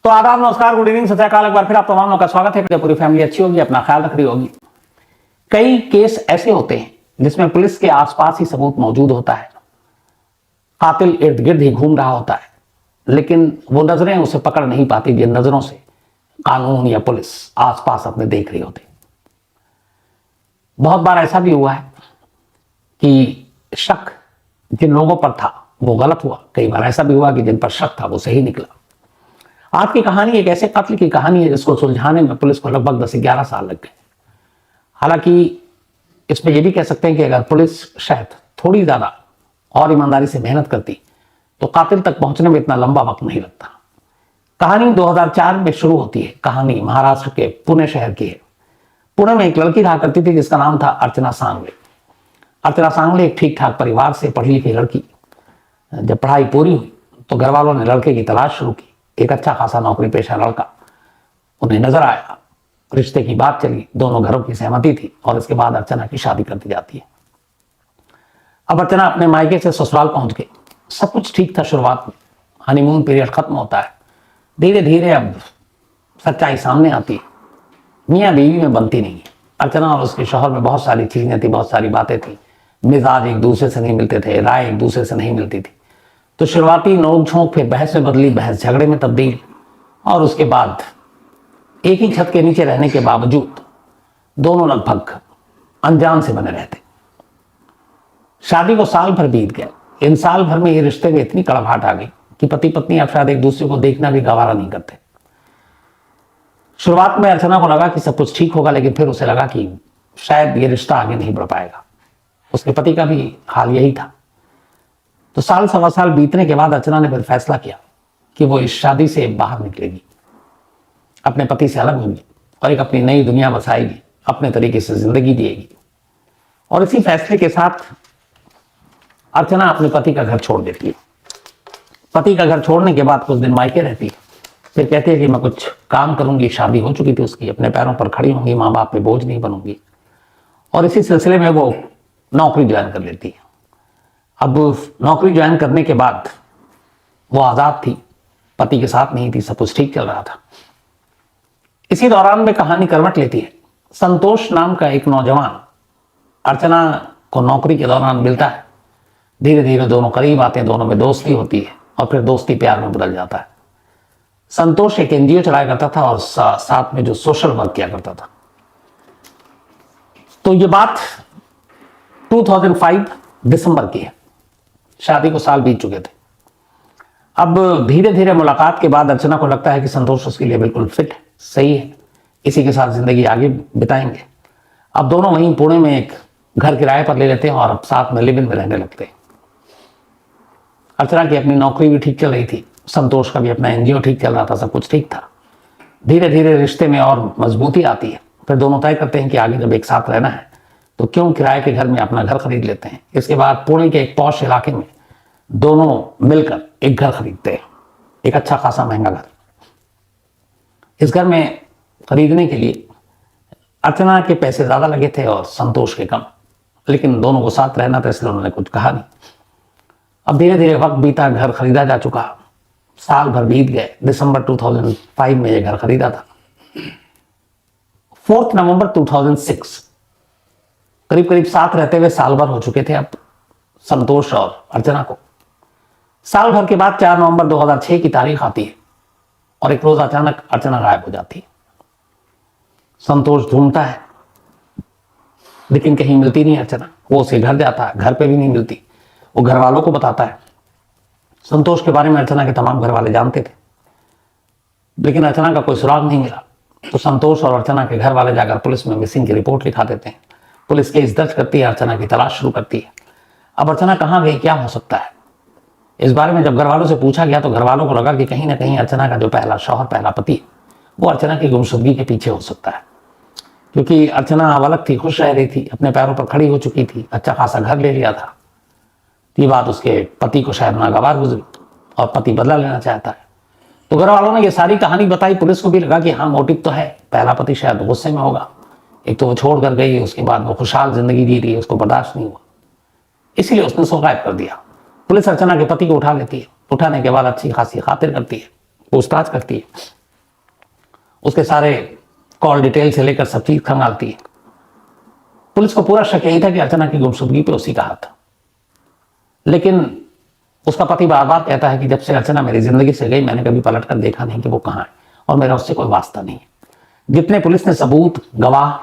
तो आदाब, नमस्कार, गुड इवनिंग, सत श्री अकाल। एक बार फिर आप तमाम लोगों का स्वागत है। पूरी फैमिली अच्छी होगी, अपना ख्याल रख रही होगी। कई केस ऐसे होते हैं जिसमें पुलिस के आसपास ही सबूत मौजूद होता है, कातिल इर्द गिर्द ही घूम रहा होता है, लेकिन वो नजरें उसे पकड़ नहीं पाती जिन नजरों से कानून या पुलिस आसपास अपने देख रही होती। बहुत बार ऐसा भी हुआ है कि शक जिन लोगों पर था वो गलत हुआ, कई बार ऐसा भी हुआ कि जिन पर शक था वो सही निकला। आज की कहानी एक ऐसे कत्ल की कहानी है जिसको सुलझाने में पुलिस को लगभग 10 से 11 साल लग गए। हालांकि इसमें यह भी कह सकते हैं कि अगर पुलिस शायद थोड़ी ज्यादा और ईमानदारी से मेहनत करती तो कातिल तक पहुंचने में इतना लंबा वक्त नहीं लगता। कहानी 2004 में शुरू होती है। कहानी महाराष्ट्र के पुणे शहर की है। पुणे में एक लड़की रहा करती थी जिसका नाम था अर्चना सांगले। अर्चना सांगले एक ठीक ठाक परिवार से पढ़ी लिखी लड़की। जब पढ़ाई पूरी हुई तो घर वालों ने लड़के की तलाश शुरू की। एक अच्छा खासा नौकरी पेशा लड़का उन्हें नजर आया, रिश्ते की बात चली, दोनों घरों की सहमति थी और इसके बाद अर्चना की शादी कर दी जाती है। अब अर्चना अपने मायके से ससुराल पहुंच गई। सब कुछ ठीक था शुरुआत में, हनीमून पीरियड खत्म होता है। धीरे धीरे अब सच्चाई सामने आती है। मियाँ बीवी में बनती नहीं है। अर्चना और उसके शौहर में बहुत सारी चीजें थी, बहुत सारी बातें थी। मिजाज एक दूसरे से नहीं मिलते थे, राय एक दूसरे से नहीं मिलती थी। तो शुरुआती नोक झोंक फिर बहस में बदली, बहस झगड़े में तब्दील, और उसके बाद एक ही छत के नीचे रहने के बावजूद दोनों लगभग अनजान से बने रहते। शादी को साल भर बीत गया। इन साल भर में ये रिश्ते में इतनी कड़वाहट आ गई कि पति पत्नी अब शायद एक दूसरे को देखना भी गवारा नहीं करते। शुरुआत में अर्चना को लगा कि सब कुछ ठीक होगा, लेकिन फिर उसे लगा कि शायद ये रिश्ता आगे नहीं बढ़ पाएगा। उसके पति का भी हाल यही था। तो साल सवा साल बीतने के बाद अर्चना ने फिर फैसला किया कि वो इस शादी से बाहर निकलेगी, अपने पति से अलग होगी और एक अपनी नई दुनिया बसाएगी, अपने तरीके से जिंदगी जिएगी। और इसी फैसले के साथ अर्चना अपने पति का घर छोड़ देती है। पति का घर छोड़ने के बाद कुछ दिन मायके रहती है, फिर कहती है कि मैं कुछ काम करूंगी। शादी हो चुकी थी उसकी, अपने पैरों पर खड़ी होंगी, माँ बाप पे बोझ नहीं बनूंगी। और इसी सिलसिले में वो नौकरी ज्वाइन कर लेती है। अब नौकरी ज्वाइन करने के बाद वो आजाद थी, पति के साथ नहीं थी, सब कुछ ठीक चल रहा था। इसी दौरान में कहानी करवट लेती है। संतोष नाम का एक नौजवान अर्चना को नौकरी के दौरान मिलता है। धीरे धीरे दोनों करीब आते हैं, दोनों में दोस्ती होती है और फिर दोस्ती प्यार में बदल जाता है। संतोष एक एनजीओ चलाया करता था और साथ में जो सोशल वर्क किया करता था। तो ये बात 2005 दिसंबर की है। शादी को साल बीत चुके थे। अब धीरे धीरे मुलाकात के बाद अर्चना को लगता है कि संतोष उसके लिए बिल्कुल फिट है, सही है, इसी के साथ जिंदगी आगे बिताएंगे। अब दोनों वहीं पुणे में एक घर किराए पर ले लेते हैं और अब साथ में लिव इन में रहने लगते हैं। अर्चना की अपनी नौकरी भी ठीक चल रही थी, संतोष का भी अपना एनजीओ ठीक चल रहा था, सब कुछ ठीक था। धीरे धीरे रिश्ते में और मजबूती आती है। फिर दोनों तय करते हैं कि आगे जब एक साथ रहना है तो क्यों किराए के घर में अपना घर खरीद लेते हैं। इसके बाद पुणे के एक पॉश इलाके में दोनों मिलकर एक घर खरीदते हैं, एक अच्छा खासा महंगा घर। इस घर में खरीदने के लिए अर्चना के पैसे ज्यादा लगे थे और संतोष के कम, लेकिन दोनों को साथ रहना था इसलिए उन्होंने कुछ कहा नहीं। अब धीरे धीरे वक्त बीता, घर खरीदा जा चुका, साल भर बीत गए। दिसंबर 2005 में यह घर खरीदा था। 4 नवंबर 2006, करीब करीब साथ रहते हुए साल भर हो चुके थे अब संतोष और अर्चना को। साल भर के बाद 4 नवंबर 2006 की तारीख आती है और एक रोज अचानक अर्चना गायब हो जाती है। संतोष ढूंढता है लेकिन कहीं मिलती नहीं अर्चना। वो उसे घर जाता है, घर पे भी नहीं मिलती। वो घर वालों को बताता है। संतोष के बारे में अर्चना के तमाम घर वाले जानते थे, लेकिन अर्चना का कोई सुराग नहीं मिला। तो संतोष और अर्चना के घर वाले जाकर पुलिस में मिसिंग की रिपोर्ट लिखा देते हैं। पुलिस केस दर्ज करती है, अर्चना की तलाश शुरू करती है। अब अर्चना कहाँ गई, क्या हो सकता है, इस बारे में जब घर वालों से पूछा गया तो घर वालों को लगा कि कहीं ना कहीं अर्चना का जो पहला शौहर, पहला पति, वो अर्चना की गुमशुदगी के पीछे हो सकता है। क्योंकि अर्चना अब अलग थी, खुश रह रही थी, अपने पैरों पर खड़ी हो चुकी थी, अच्छा खासा घर ले लिया था। ये बात उसके पति को शायद नागवार गुजरी और पति बदला लेना चाहता है। तो घर वालों ने ये सारी कहानी बताई। पुलिस को भी लगा कि हाँ, मोटिव तो है, पहला पति शायद गुस्से में होगा। एक तो वो छोड़ कर गई, उसके बाद वो खुशहाल जिंदगी जी रही है, उसको बर्दाश्त नहीं हुआ, इसलिए उसने उसको गायब कर दिया। पुलिस अर्चना के पति को उठा लेती है। उठाने के बाद अच्छी खासी खातिर करती है, पूछताछ करती है, उसके सारे कॉल डिटेल से लेकर सब चीज खंगालती है। पुलिस को पूरा शक यही था कि अर्चना की गुमशुदगी पे उसी का हाथ था। लेकिन उसका पति बार बार कहता है कि जब से अर्चना मेरी जिंदगी से गई मैंने कभी पलट कर देखा नहीं कि वो कहाँ है और मेरा उससे कोई वास्ता नहीं है। जितने पुलिस ने सबूत, गवाह,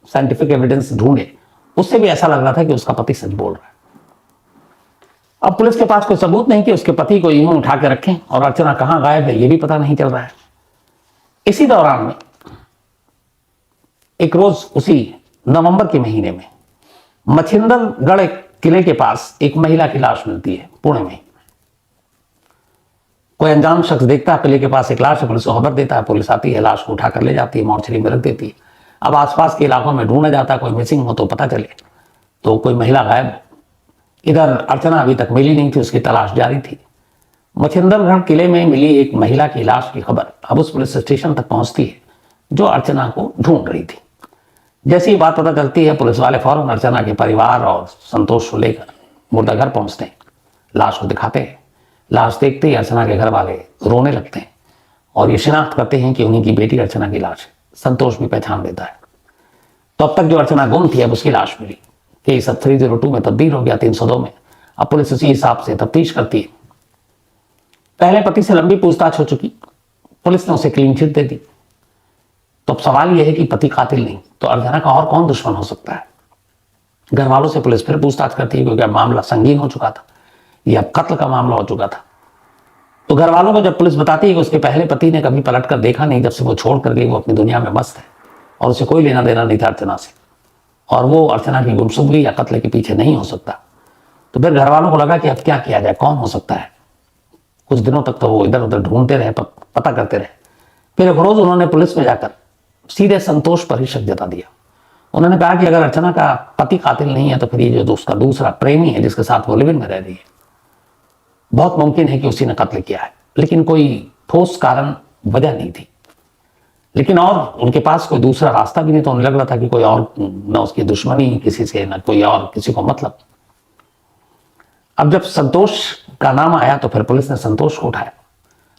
साइंटिफिक एविडेंस ढूंढे, उससे भी ऐसा लग रहा था कि उसका पति सच बोल रहा है। अब पुलिस के पास कोई सबूत नहीं कि उसके पति को यूं उठा के रखें और अर्चना कहाँ गायब है ये भी पता नहीं चल रहा है। इसी दौरान में एक रोज उसी नवंबर के महीने में मछिंदरगढ़ किले के पास एक महिला की लाश मिलती है पुणे में। कोई अनजान शख्स देखता है किले के पास एक लाश है, पुलिस को खबर देता है, पुलिस आती है, लाश को उठाकर ले जाती है, मोर्चरी में रख देती है। अब आसपास के इलाकों में ढूंढा जाता है, कोई मिसिंग हो तो पता चले, तो कोई महिला गायब हो। इधर अर्चना अभी तक मिली नहीं थी, उसकी तलाश जारी थी। मछिंदरगढ़ किले में मिली एक महिला की लाश की खबर अब उस पुलिस स्टेशन तक पहुंचती है जो अर्चना को ढूंढ रही थी। जैसी ही बात पता चलती है, पुलिस वाले फौरन अर्चना के परिवार और संतोष को लेकर मुर्दाघर पहुंचते हैं, लाश को दिखाते हैं। लाश देखते ही अर्चना के घर वाले रोने लगते हैं और ये शिनाख्त करते हैं कि उन्हीं की बेटी अर्चना की लाश है। संतोष भी पहचान लेता है। तो अब तक जो अर्चना गुम थी अब उसकी लाश मिली। केस अब 302 में तब्दील हो गया 302 में। अब पुलिस उसी हिसाब से तफ्तीश करती है। पहले पति से लंबी पूछताछ हो चुकी, पुलिस ने उसे क्लीन चिट दे दी। तो अब सवाल यह है कि पति कातिल नहीं तो अर्चना का और कौन दुश्मन हो सकता है। घर वालों से पुलिस फिर पूछताछ करती है क्योंकि अब मामला संगीन हो चुका था, यह अब कत्ल का मामला हो चुका था। तो घर वालों को जब पुलिस बताती है कि उसके पहले पति ने कभी पलट कर देखा नहीं, जब से वो छोड़ कर गई वो अपनी दुनिया में मस्त है और उसे कोई लेना देना नहीं था अर्चना से, और वो अर्चना की गुमशुदगी या कत्ल के पीछे नहीं हो सकता, तो फिर घर वालों को लगा कि अब क्या किया जाए, कौन हो सकता है। कुछ दिनों तक तो वो इधर उधर ढूंढते रहे, पता करते रहे। फिर एक रोज उन्होंने पुलिस में जाकर सीधे संतोष पर ही शक जता दिया। उन्होंने कहा कि अगर अर्चना का पति कातिल नहीं है तो फिर ये जो उसका दूसरा प्रेमी है जिसके साथ वो लिविंग में रह रही है, बहुत मुमकिन है कि उसी ने कत्ल किया है। लेकिन कोई ठोस कारण, वजह नहीं थी। लेकिन और उनके पास कोई दूसरा रास्ता भी नहीं, तो उन्हें लग रहा था कि कोई और न उसकी दुश्मनी किसी से, न कोई और किसी को मतलब। अब जब संतोष का नाम आया तो फिर पुलिस ने संतोष को उठाया।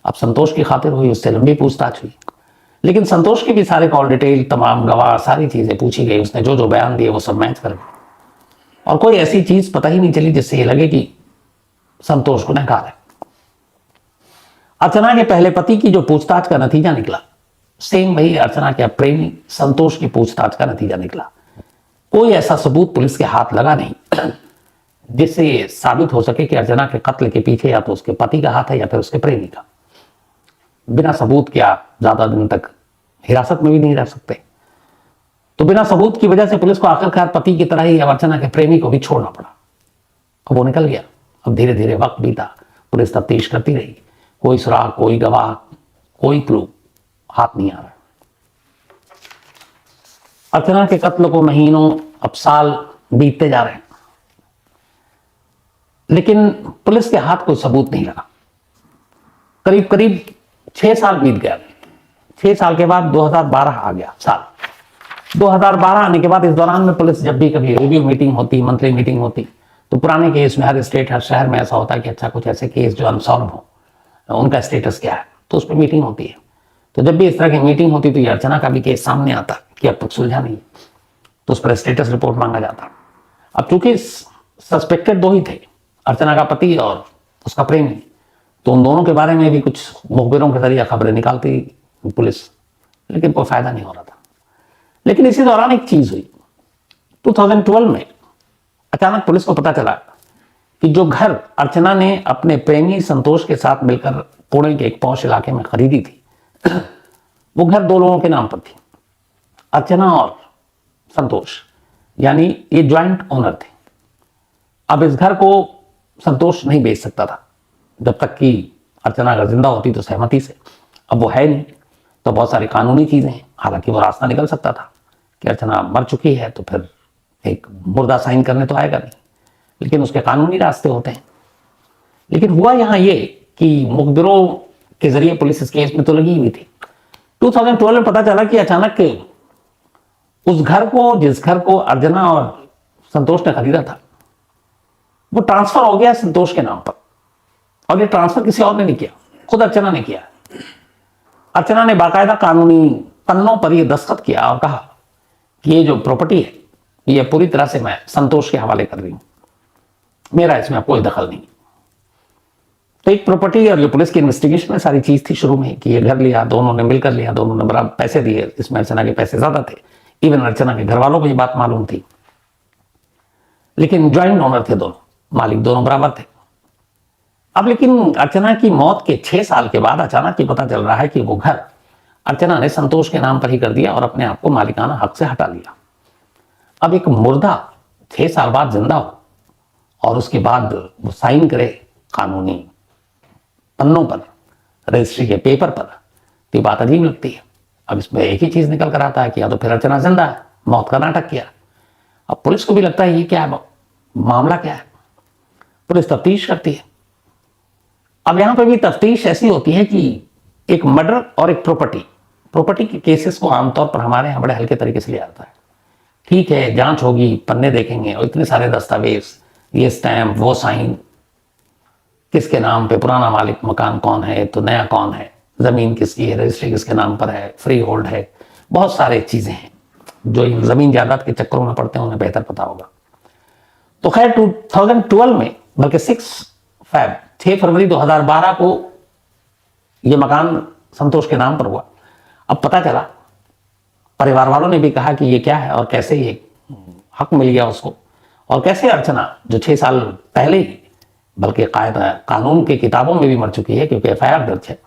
अब संतोष की खातिर हुई, उससे लंबी पूछताछ हुई, लेकिन संतोष की भी सारे कॉल डिटेल, तमाम गवाह, सारी चीजें पूछी गई। उसने जो जो बयान दिए वो सब मैच कर गए और कोई ऐसी चीज पता ही नहीं चली जिससे ये लगे कि संतोष को नकार है। अर्चना के पहले पति की जो पूछताछ का नतीजा निकला, सेम वही अर्चना के प्रेमी संतोष की पूछताछ का नतीजा निकला। कोई ऐसा सबूत पुलिस के हाथ लगा नहीं जिससे ये साबित हो सके कि अर्चना के कत्ल के पीछे या तो उसके पति का हाथ है या फिर उसके प्रेमी का। बिना सबूत के आप ज्यादा दिन तक हिरासत में भी नहीं रह सकते। तो बिना सबूत की वजह से पुलिस को आखिरकार पति की तरह ही अर्चना के प्रेमी को भी छोड़ना पड़ा। अब वो निकल गया। अब धीरे धीरे वक्त बीता, पुलिस तफ्तीश करती रही, कोई सुराग, कोई गवाह, कोई क्लू हाथ नहीं आ रहा। अर्चना के कत्ल को महीनों, अब साल बीतते जा रहे हैं, लेकिन पुलिस के हाथ कोई सबूत नहीं लगा। करीब करीब 6 साल बीत गया। 6 साल के बाद 2012 आ गया साल। 2012 आने के बाद इस दौरान में पुलिस जब भी कभी रिव्यू मीटिंग होती, मंथली मीटिंग होती, तो पुराने केस में हर स्टेट, हर शहर में ऐसा होता है कि अच्छा कुछ ऐसे केस जो अनसॉल्व हो, उनका स्टेटस क्या है, तो उस पर मीटिंग होती है। तो जब भी इस तरह की मीटिंग होती तो ये अर्चना का भी केस सामने आता कि अब तक सुलझा नहीं, तो उस पर स्टेटस रिपोर्ट मांगा जाता। अब चूंकि सस्पेक्टेड 2 ही थे, अर्चना का पति और उसका प्रेमी, तो उन दोनों के बारे में भी कुछ मुखबिरों के जरिए खबरें निकालती पुलिस, लेकिन कोई फायदा नहीं हो रहा था। लेकिन इसी दौरान एक चीज हुई। 2012 में अचानक पुलिस को पता चला कि जो घर अर्चना ने अपने प्रेमी संतोष के साथ मिलकर पुणे के एक पॉश इलाके में खरीदी थी, वो घर 2 लोगों के नाम पर थी, अर्चना और संतोष, यानी ये ज्वाइंट ओनर थे। अब इस घर को संतोष नहीं बेच सकता था जब तक कि अर्चना अगर जिंदा होती तो सहमति से। अब वो है नहीं, तो बहुत सारी कानूनी चीजें हैं। हालांकि वो रास्ता निकल सकता था कि अर्चना मर चुकी है तो फिर एक मुर्दा साइन करने तो आएगा नहीं, लेकिन उसके कानूनी रास्ते होते हैं। लेकिन हुआ यहां ये कि मुखबिरों के जरिए पुलिस इस केस में तो लगी हुई थी। 2012 में पता चला कि अचानक उस घर को, जिस घर को अर्चना और संतोष ने खरीदा था, वो ट्रांसफर हो गया संतोष के नाम पर, और ये ट्रांसफर किसी और ने नहीं किया। खुद अर्चना ने किया। अर्चना ने बाकायदा कानूनी पन्नों पर यह दस्तखत किया और कहा कि ये जो प्रॉपर्टी है ये पूरी तरह से मैं संतोष के हवाले कर रही हूं, मेरा इसमें कोई दखल नहीं। तो एक प्रॉपर्टी और ये पुलिस की इन्वेस्टिगेशन में सारी चीज थी शुरू में कि ये घर लिया, दोनों ने मिलकर लिया, दोनों ने बराबर पैसे दिए, इसमें अर्चना के पैसे ज्यादा थे। इवन अर्चना के घर वालों को ये बात मालूम थी, लेकिन ज्वाइंट ओनर थे दोनों, मालिक दोनों बराबर थे। अब लेकिन अर्चना की मौत के 6 साल के बाद अचानक ये पता चल रहा है कि वो घर अर्चना ने संतोष के नाम पर ही कर दिया और अपने आप को मालिकाना हक से हटा लिया। अब एक मुर्दा 6 साल बाद जिंदा हो और उसके बाद वो साइन करे कानूनी पन्नों पर, रजिस्ट्री के पेपर पर, तो बात अजीब लगती है। अब इसमें एक ही चीज निकल कर आता है कि या तो फिर अर्चना जिंदा है, मौत का नाटक किया। अब पुलिस को भी लगता है ये क्या है, मामला क्या है, पुलिस तफ्तीश करती है। अब यहां पर भी तफ्तीश ऐसी होती है कि एक मर्डर और एक प्रॉपर्टी के केसेस को आमतौर पर हमारे यहां बड़े हल्के तरीके से लिया जाता है। ठीक है, जांच होगी, पन्ने देखेंगे और इतने सारे दस्तावेज, ये स्टैम्प, वो साइन, किसके नाम पे, पुराना मालिक मकान कौन है तो नया कौन है, जमीन किसकी है, रजिस्ट्री किसके नाम पर है, फ्री होल्ड है, बहुत सारे चीजें हैं जो इन जमीन जायदाद के चक्करों में पड़ते हैं उन्हें बेहतर पता होगा। तो खैर 2012 में, बल्कि 6 फरवरी 2012 को यह मकान संतोष के नाम पर हुआ। अब पता चला, परिवार वालों ने भी कहा कि ये क्या है और कैसे ये हक मिल गया उसको, और कैसे अर्चना जो 6 साल पहले ही बल्कि कानून की किताबों में भी मर चुकी है क्योंकि FIR दर्ज है,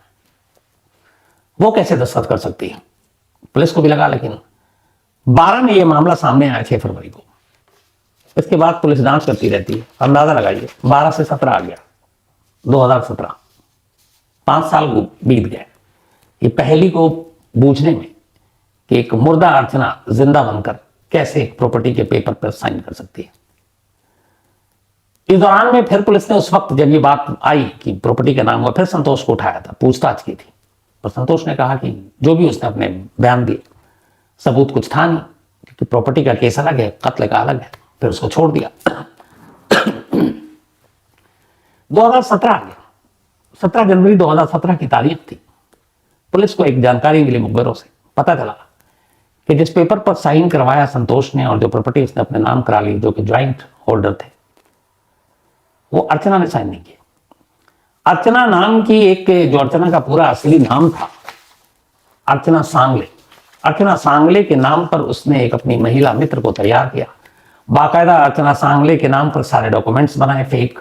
वो कैसे दस्तखत कर सकती है। पुलिस को भी लगा, लेकिन 12 में ये मामला सामने आया 6 फरवरी को। इसके बाद पुलिस जांच करती रहती है। अंदाजा लगाइए 12 से 17 आ गया 2017, 5 साल बीत गए ये पहली को बूझने में कि एक मुर्दा अर्चना जिंदा बनकर कैसे एक प्रॉपर्टी के पेपर पर साइन कर सकती है। इस दौरान में फिर पुलिस ने उस वक्त जब ये बात आई कि प्रॉपर्टी का नाम हुआ, फिर संतोष को उठाया था, पूछताछ की थी, पर संतोष ने कहा कि जो भी उसने अपने बयान दिए सबूत कुछ था नहीं, क्योंकि प्रॉपर्टी का केस अलग है, कत्ल का अलग है, फिर उसको छोड़ दिया। 2017 आ गया, 17 जनवरी 2017 की तारीख थी। पुलिस को एक जानकारी मिली मुखबिरों से, पता चला कि जिस पेपर पर साइन करवाया संतोष ने और जो प्रॉपर्टी उसने अपने नाम करा ली, जो कि ज्वाइंट होल्डर थे, वो अर्चना ने साइन नहीं किया। अर्चना नाम की एक, जो अर्चना का पूरा असली नाम था अर्चना सांगले, अर्चना सांगले के नाम पर उसने एक अपनी महिला मित्र को तैयार किया। बाकायदा अर्चना सांगले के नाम पर सारे डॉक्यूमेंट्स बनाए फेक,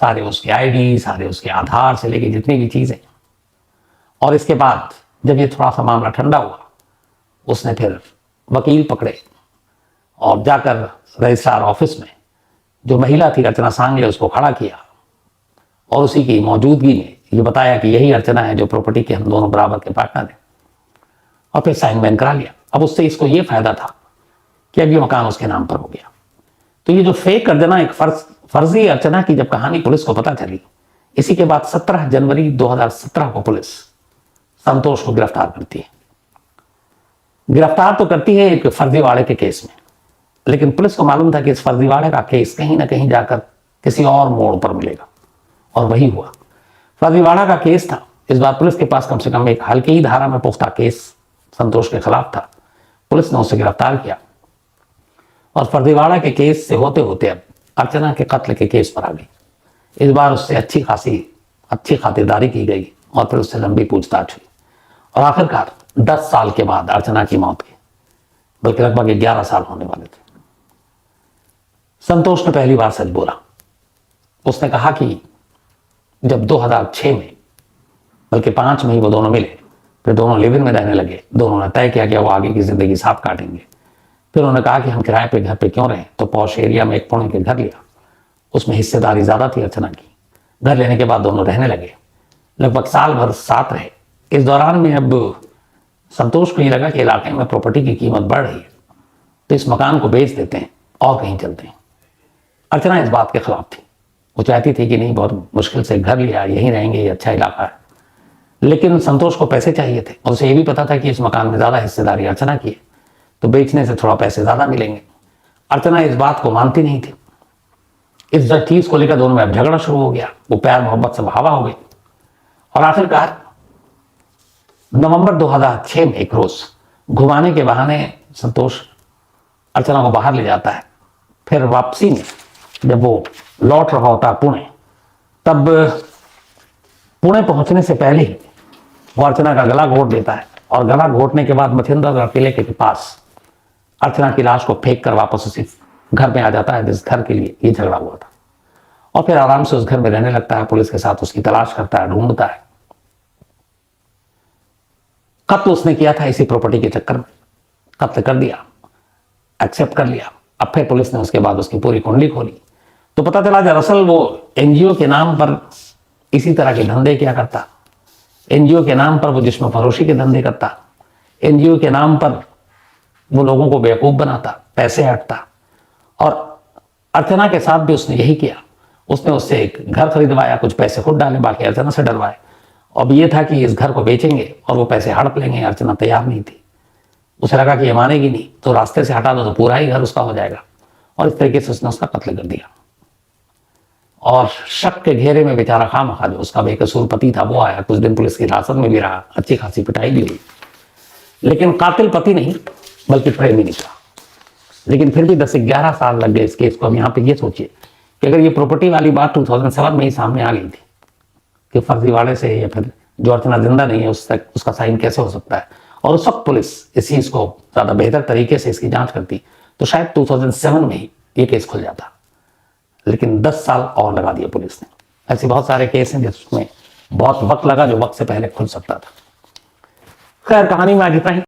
सारे उसके ID, सारे उसके आधार से लेके जितनी भी चीजें। और इसके बाद जब ये थोड़ा सा मामला ठंडा हुआ, उसने फिर वकील पकड़े और जाकर रजिस्ट्रार ऑफिस में जो महिला थी अर्चना सांगले उसको खड़ा किया और उसी की मौजूदगी में ये बताया कि यही अर्चना है जो प्रॉपर्टी के हम दोनों बराबर के पार्टनर हैं, और फिर साइन बैन करा लिया। अब उससे इसको ये फायदा था कि अब ये मकान उसके नाम पर हो गया। तो ये जो फेक अर्चना, एक फर्जी अर्चना की जब कहानी पुलिस को पता चली, इसी के बाद 17 जनवरी 2017 को पुलिस संतोष को गिरफ्तार करती है। गिरफ्तार तो करती है एक फर्जीवाड़े के केस में, लेकिन पुलिस को मालूम था कि इस फर्जीवाड़े का केस कहीं ना कहीं जाकर किसी और मोड़ पर मिलेगा, और वही हुआ। फर्जीवाड़ा का केस था, इस बार पुलिस के पास कम से कम एक हल्की ही धारा में पुख्ता केस संतोष के खिलाफ था। पुलिस ने उसे गिरफ्तार किया और फर्जीवाड़ा के केस से होते होते अब अर्चना के कत्ल के केस पर आ गई। इस बार उससे अच्छी खातिरदारी की गई और फिर उससे लंबी पूछताछ हुई, और आखिरकार 10 साल के बाद अर्चना की मौत के, बल्कि लगभग 11 साल होने वाले थे, संतोष ने पहली बार सच बोला। उसने कहा कि जब 2006 में, बल्कि 5 में ही वो दोनों मिले, फिर दोनों लिव इन में रहने लगे, दोनों ने तय किया कि वो आगे की जिंदगी साथ काटेंगे। फिर उन्होंने कहा कि हम किराए पे घर पे क्यों रहें, तो पॉश एरिया में एक पुणे के घर लिया, उसमें हिस्सेदारी ज्यादा थी अर्चना की। घर लेने के बाद दोनों रहने लगे, लगभग साल भर साथ रहे। इस दौरान में अब संतोष को ये लगा कि इलाके में प्रॉपर्टी की कीमत बढ़ रही है, तो इस मकान को बेच देते हैं और कहीं चलते हैं। अर्चना इस बात के खिलाफ थी, वो चाहती थी कि नहीं, बहुत मुश्किल से घर लिया, यहीं रहेंगे, ये अच्छा इलाका है। लेकिन संतोष को पैसे चाहिए थे, और उसे ये भी पता था कि इस मकान में ज्यादा हिस्सेदारी अर्चना की है, तो बेचने से थोड़ा पैसे ज्यादा मिलेंगे। अर्चना इस बात को मानती नहीं थी। इस चीज को लेकर दोनों में अब झगड़ा शुरू हो गया, वो प्यार मोहब्बत से बहावा हो गई। और आखिरकार नवंबर 2006 में एक रोज घुमाने के बहाने संतोष अर्चना को बाहर ले जाता है। फिर वापसी में जब वो लौट रहा होता है पुणे, तब पुणे पहुंचने से पहले ही वो अर्चना का गला घोट देता है और गला घोटने के बाद मच्छिंद्रगढ़ किले के पास अर्चना की लाश को फेंक कर वापस उसी घर में आ जाता है जिस घर के लिए ये झगड़ा हुआ था, और फिर आराम से उस घर में रहने लगता है। पुलिस के साथ उसकी तलाश करता है, ढूंढता है। कत्ल उसने किया था इसी प्रॉपर्टी के चक्कर में, कत्ल कर दिया, एक्सेप्ट कर लिया। अब फिर पुलिस ने उसके बाद उसकी पूरी कुंडली खोली तो पता चला दरअसल वो एनजीओ के नाम पर इसी तरह के धंधे किया करता, एनजीओ के नाम पर वो जिस्म फरोशी के धंधे करता, एनजीओ के नाम पर वो लोगों को बेवकूफ बनाता, पैसे हटता। और अर्चना के साथ भी उसने यही किया। उसने उससे एक घर खरीदवाया, कुछ पैसे खुद डाले, बाकी अर्चना से डरवाए। अब ये था कि इस घर को बेचेंगे और वो पैसे हड़प लेंगे। अर्चना तैयार नहीं थी, उसे लगा कि ये मानेगी नहीं, तो रास्ते से हटा दो तो पूरा ही घर उसका हो जाएगा। और इस तरीके से उसने उसका कत्ल कर दिया। और शक के घेरे में बेचारा खामखा जो उसका बेकसूर पति था वो आया, कुछ दिन पुलिस की हिरासत में भी रहा, अच्छी खासी पिटाई भी हुई, लेकिन कातिल पति नहीं बल्कि प्रेमी निकला। लेकिन फिर भी 10-11 साल लग गए इस केस को। हम यहाँ पे ये सोचिए कि अगर ये प्रॉपर्टी वाली बात 2007 में ही सामने आ गई थी कि फर्जीवाड़े से या फिर जो अर्चना जिंदा नहीं है उस तक उसका साइन कैसे हो सकता है, और उस वक्त पुलिस इस चीज को ज्यादा बेहतर तरीके से इसकी जांच करती तो शायद 2007 में ही ये केस खुल जाता। लेकिन 10 साल और लगा दिए पुलिस ने। ऐसे बहुत सारे केस हैं जिसमें बहुत वक्त लगा, जो वक्त से पहले खुल सकता था। खैर, कहानी में आज इतना ही।